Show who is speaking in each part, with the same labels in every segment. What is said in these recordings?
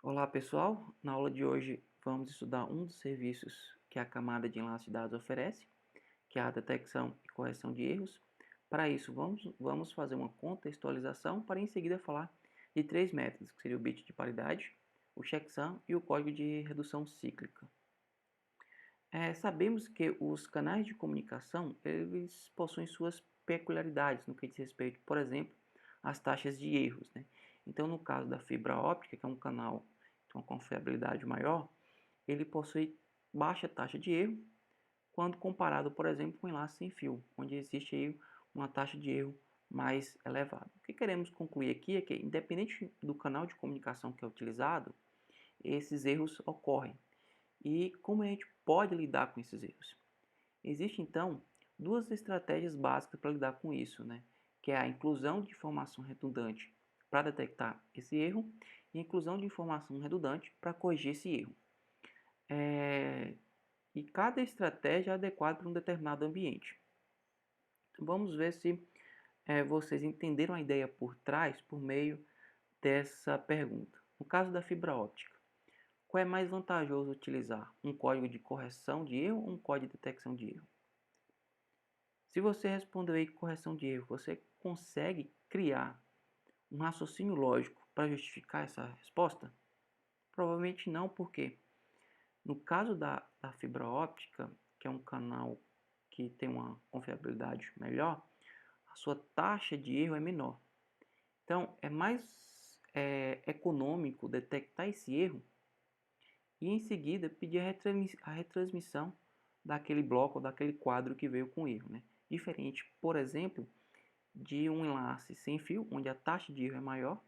Speaker 1: Olá pessoal, na aula de hoje vamos estudar um dos serviços que a camada de enlace de dados oferece, que é a detecção e correção de erros. Para isso vamos fazer uma contextualização para em seguida falar de três métodos, que seria o bit de paridade, o checksum e o código de redução cíclica. Sabemos que os canais de comunicação eles possuem suas peculiaridades no que diz respeito, por exemplo, às taxas de erros, né? Então, no caso da fibra óptica, que é um canal com confiabilidade maior, ele possui baixa taxa de erro quando comparado, por exemplo, com um enlace sem fio, onde existe aí uma taxa de erro mais elevada. O que queremos concluir aqui é que, independente do canal de comunicação que é utilizado, esses erros ocorrem. E como a gente pode lidar com esses erros? Existem, então, duas estratégias básicas para lidar com isso, né? Que é a inclusão de informação redundante para detectar esse erro e a inclusão de informação redundante para corrigir esse erro. E cada estratégia é adequada para um determinado ambiente. Então, vamos ver se vocês entenderam a ideia por trás por meio dessa pergunta. No caso da fibra óptica, qual é mais vantajoso utilizar? Um código de correção de erro ou um código de detecção de erro? Se você respondeu aí correção de erro, você consegue criar um raciocínio lógico para justificar essa resposta? Provavelmente não, porque no caso da fibra óptica, que é um canal que tem uma confiabilidade melhor, a sua taxa de erro é menor. Então, é mais econômico detectar esse erro e em seguida pedir a retransmissão daquele bloco ou daquele quadro que veio com erro, né? Diferente, por exemplo, de um enlace sem fio, onde a taxa de erro é maior.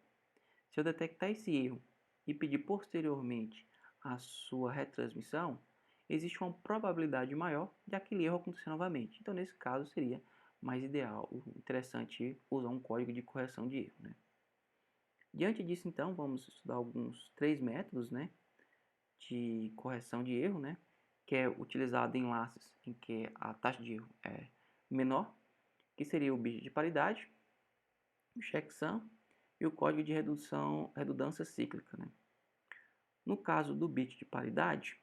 Speaker 1: Se eu detectar esse erro e pedir posteriormente a sua retransmissão, existe uma probabilidade maior de aquele erro acontecer novamente. Então, nesse caso, seria mais ideal, interessante usar um código de correção de erro, né? Diante disso, então, vamos estudar alguns três métodos, né, de correção de erro, né, que é utilizado em enlaces em que a taxa de erro é menor, que seria o bit de paridade, o checksum e o código de redundância cíclica, né? No caso do bit de paridade,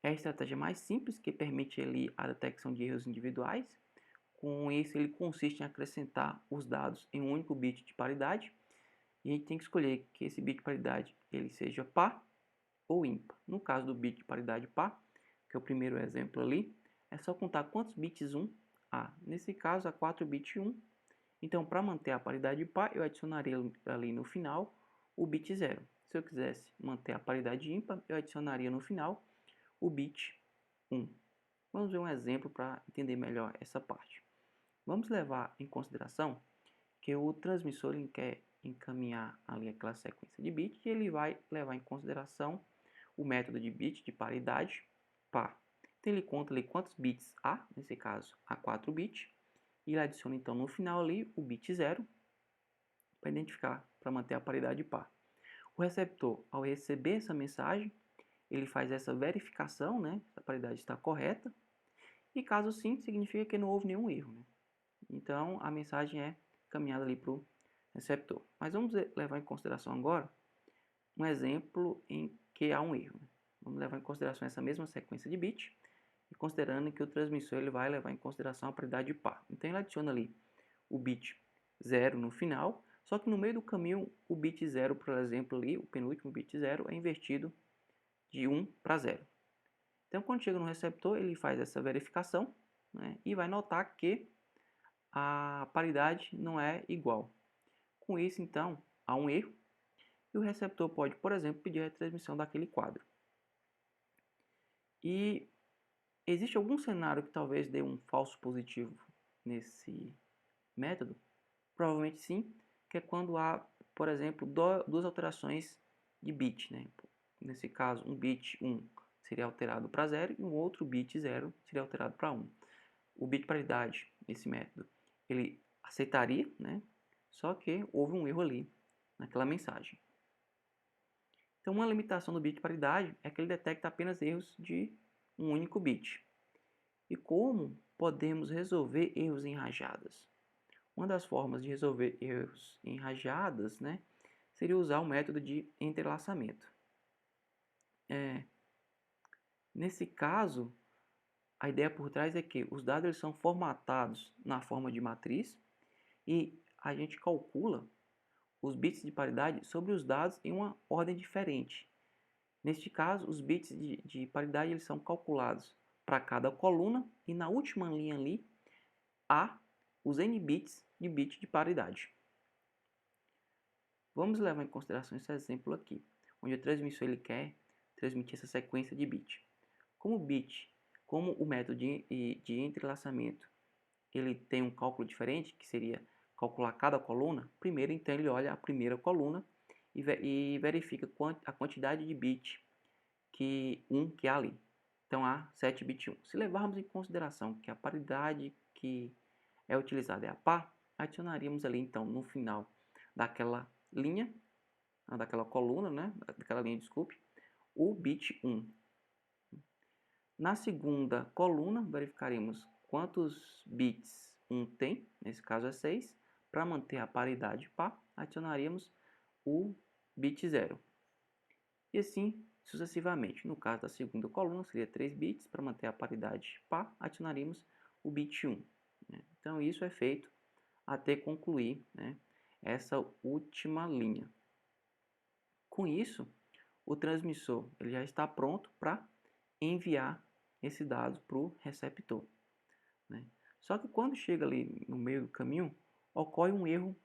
Speaker 1: é a estratégia mais simples que permite ali a detecção de erros individuais. Com isso, ele consiste em acrescentar os dados em um único bit de paridade e a gente tem que escolher que esse bit de paridade ele seja par ou ímpar. No caso do bit de paridade par, que é o primeiro exemplo ali, é só contar quantos bits 1 há. Nesse caso, há 4 bits 1. Então, para manter a paridade par, eu adicionaria ali no final o bit 0. Se eu quisesse manter a paridade ímpar, eu adicionaria no final o bit 1. Vamos ver um exemplo para entender melhor essa parte. Vamos levar em consideração que o transmissor ele quer encaminhar ali aquela sequência de bits e ele vai levar em consideração o método de bit de paridade par. Então ele conta ali quantos bits há, nesse caso há 4 bits, e ele adiciona então no final ali o bit 0 para identificar, para manter a paridade par. O receptor, ao receber essa mensagem, ele faz essa verificação, né, se a paridade está correta, e caso sim, significa que não houve nenhum erro, né? Então a mensagem é caminhada ali para o receptor. Mas vamos levar em consideração agora um exemplo em que há um erro, né? Vamos levar em consideração essa mesma sequência de bits e considerando que o transmissor ele vai levar em consideração a paridade par. Então ele adiciona ali o bit 0 no final, só que no meio do caminho o bit 0, por exemplo, ali, o penúltimo bit 0 é invertido de 1 para 0. Então quando chega no receptor ele faz essa verificação, né, e vai notar que a paridade não é igual. Com isso então há um erro e o receptor pode, por exemplo, pedir a retransmissão daquele quadro. E existe algum cenário que talvez dê um falso positivo nesse método? Provavelmente sim, que é quando há, por exemplo, duas alterações de bit, né? Nesse caso, um bit 1 seria alterado para 0 e um outro bit 0 seria alterado para 1. O bit paridade, esse método, ele aceitaria, né? Só que houve um erro ali naquela mensagem. Então, uma limitação do bit paridade é que ele detecta apenas erros de um único bit. E como podemos resolver erros em rajadas? Uma das formas de resolver erros em rajadas, né, seria usar o método de entrelaçamento. Nesse caso, a ideia por trás é que os dados eles são formatados na forma de matriz e a gente calcula os bits de paridade sobre os dados em uma ordem diferente. Neste caso, os bits de paridade eles são calculados para cada coluna e na última linha ali há os n bits de bit de paridade. Vamos levar em consideração esse exemplo aqui, onde o transmissor ele quer transmitir essa sequência de bit. Como o método de entrelaçamento ele tem um cálculo diferente, que seria calcular cada coluna, primeiro então ele olha a primeira coluna e verifica a quantidade de bit que há ali. Então há 7 bit 1. Se levarmos em consideração que a paridade que é utilizada é a par, adicionaríamos ali então no final daquela linha, daquela coluna, né, daquela linha, desculpe, o bit 1. Na segunda coluna, verificaremos quantos bits 1 tem, nesse caso é 6. Para manter a paridade par, adicionaríamos o bit 0. E assim sucessivamente. No caso da segunda coluna, seria 3 bits. Para manter a paridade par, adicionaríamos o bit 1. Então, isso é feito até concluir, né, essa última linha. Com isso, o transmissor ele já está pronto para enviar esse dado para o receptor, né? Só que quando chega ali no meio do caminho, ocorre um erro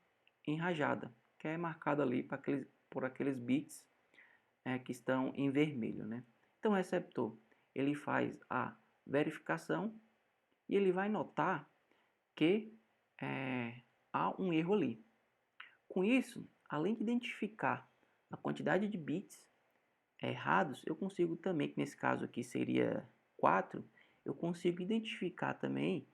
Speaker 1: em rajada, que é marcado ali por aqueles bits que estão em vermelho, né? Então o receptor ele faz a verificação e ele vai notar que há um erro ali. Com isso, além de identificar a quantidade de bits errados, eu consigo também, que nesse caso aqui seria 4, eu consigo identificar também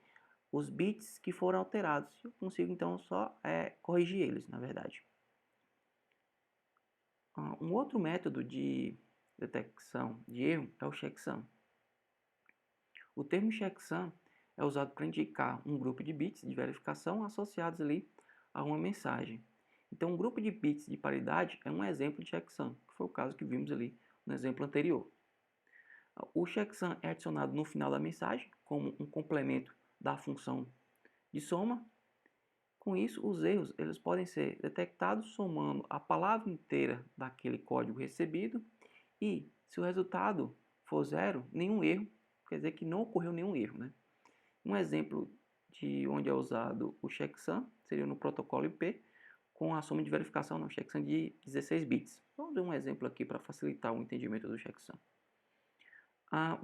Speaker 1: os bits que foram alterados. Eu consigo então só corrigir eles, na verdade. Um outro método de detecção de erro é o checksum. O termo checksum é usado para indicar um grupo de bits de verificação associados ali a uma mensagem. Então, um grupo de bits de paridade é um exemplo de checksum, que foi o caso que vimos ali no exemplo anterior. O checksum é adicionado no final da mensagem como um complemento da função de soma. Com isso, os erros eles podem ser detectados somando a palavra inteira daquele código recebido e, se o resultado for 0, nenhum erro, quer dizer que não ocorreu nenhum erro, né? Um exemplo de onde é usado o checksum seria no protocolo IP com a soma de verificação no checksum de 16 bits. Vamos ver um exemplo aqui para facilitar o entendimento do checksum.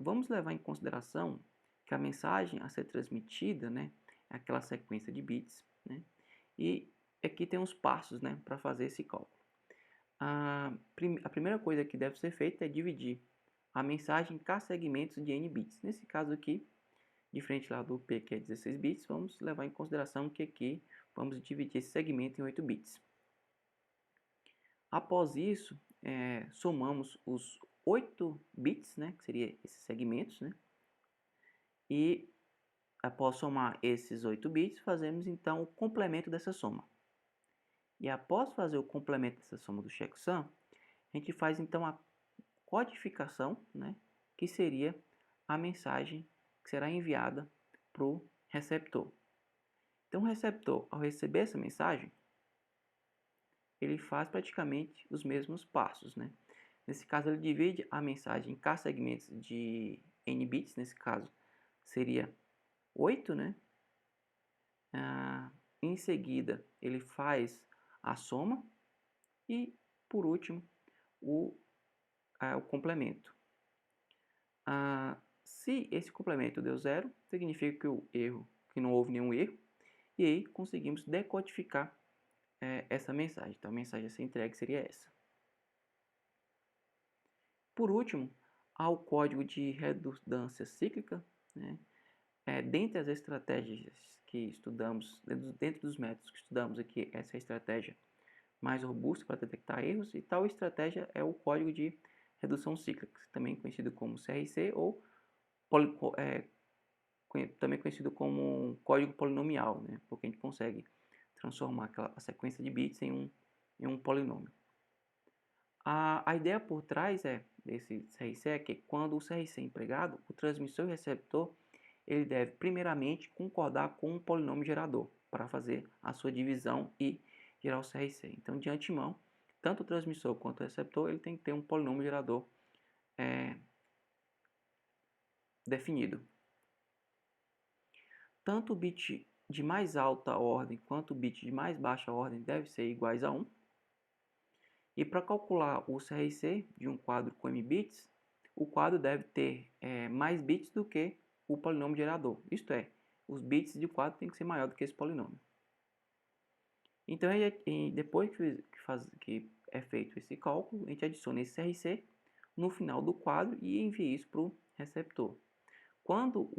Speaker 1: Vamos levar em consideração que a mensagem a ser transmitida, né, é aquela sequência de bits, né, e aqui tem os passos, né, para fazer esse cálculo. A primeira coisa que deve ser feita é dividir a mensagem em K segmentos de N bits. Nesse caso aqui, diferente lá do P, que é 16 bits, vamos levar em consideração que aqui vamos dividir esse segmento em 8 bits. Após isso, somamos os 8 bits, né, que seriam esses segmentos, né, e após somar esses 8 bits, fazemos então o complemento dessa soma. E após fazer o complemento dessa soma do checksum, a gente faz então a codificação, né, que seria a mensagem que será enviada para o receptor. Então o receptor, ao receber essa mensagem, ele faz praticamente os mesmos passos, né? Nesse caso, ele divide a mensagem em K segmentos de N bits, nesse caso seria 8, né? Em seguida, ele faz a soma e, por último, o complemento. Se esse complemento deu 0, significa que não houve nenhum erro, e aí conseguimos decodificar essa mensagem. Então, a mensagem a ser entregue seria essa. Por último, há o código de redundância cíclica, né? Dentre as estratégias que estudamos, dentro dos métodos que estudamos aqui, essa é a estratégia mais robusta para detectar erros, e tal estratégia é o código de redução cíclica, também conhecido como CRC ou também conhecido como código polinomial, né? Porque a gente consegue transformar a sequência de bits em um polinômio. A ideia por trás desse CRC é que quando o CRC é empregado, o transmissor e o receptor ele deve primeiramente concordar com o polinômio gerador para fazer a sua divisão e gerar o CRC. Então, de antemão, tanto o transmissor quanto o receptor ele tem que ter um polinômio gerador definido. Tanto o bit de mais alta ordem quanto o bit de mais baixa ordem deve ser iguais a 1. E para calcular o CRC de um quadro com m bits, o quadro deve ter mais bits do que o polinômio gerador. Isto é, os bits de quadro têm que ser maior do que esse polinômio. Então, depois que é feito esse cálculo, a gente adiciona esse CRC no final do quadro e envia isso para o receptor. Quando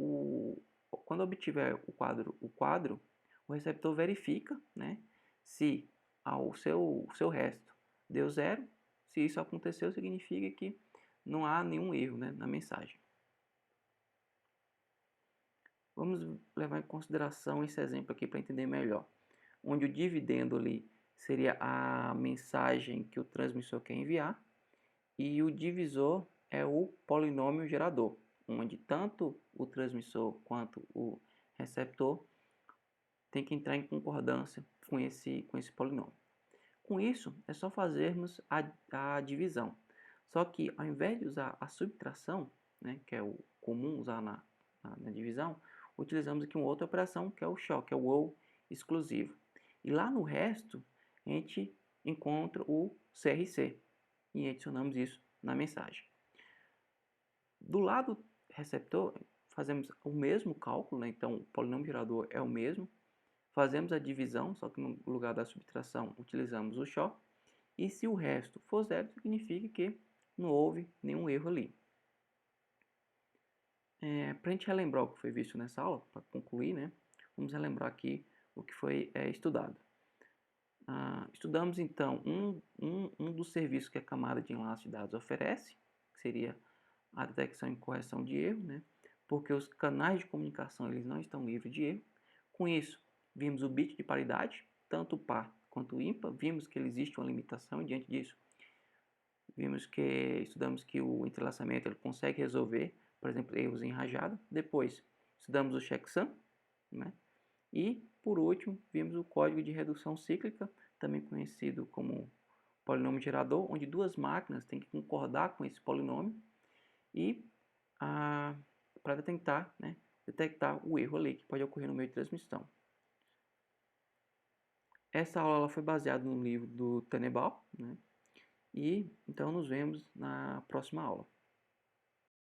Speaker 1: obtiver o quadro, o receptor verifica, né, se o seu resto deu 0. Se isso aconteceu, significa que não há nenhum erro, né, na mensagem. Vamos levar em consideração esse exemplo aqui para entender melhor. Onde o dividendo ali seria a mensagem que o transmissor quer enviar e o divisor é o polinômio gerador, onde tanto o transmissor quanto o receptor tem que entrar em concordância com esse polinômio. Com isso, é só fazermos a divisão. Só que ao invés de usar a subtração, né, que é o comum usar na divisão, utilizamos aqui uma outra operação que é o XOR, que é o OU exclusivo. E lá no resto, a gente encontra o CRC e adicionamos isso na mensagem. Do lado receptor, fazemos o mesmo cálculo, né? Então o polinômio gerador é o mesmo. Fazemos a divisão, só que no lugar da subtração utilizamos o XOR. E se o resto for zero, significa que não houve nenhum erro ali. Para a gente relembrar o que foi visto nessa aula, para concluir, né, vamos relembrar aqui o que foi estudado. Estudamos então um dos serviços que a camada de enlace de dados oferece, que seria a detecção e correção de erro, né, porque os canais de comunicação eles não estão livres de erro. Com isso, vimos o bit de paridade, tanto par quanto ímpar, vimos que existe uma limitação e diante disso estudamos que o entrelaçamento ele consegue resolver, por exemplo, erros em rajada. Depois, estudamos o checksum, né? E, por último, vimos o código de redução cíclica, também conhecido como polinômio gerador, onde duas máquinas têm que concordar com esse polinômio e para tentar detectar o erro ali que pode ocorrer no meio de transmissão. Essa aula foi baseada no livro do Tenenbaum, né? E então nos vemos na próxima aula.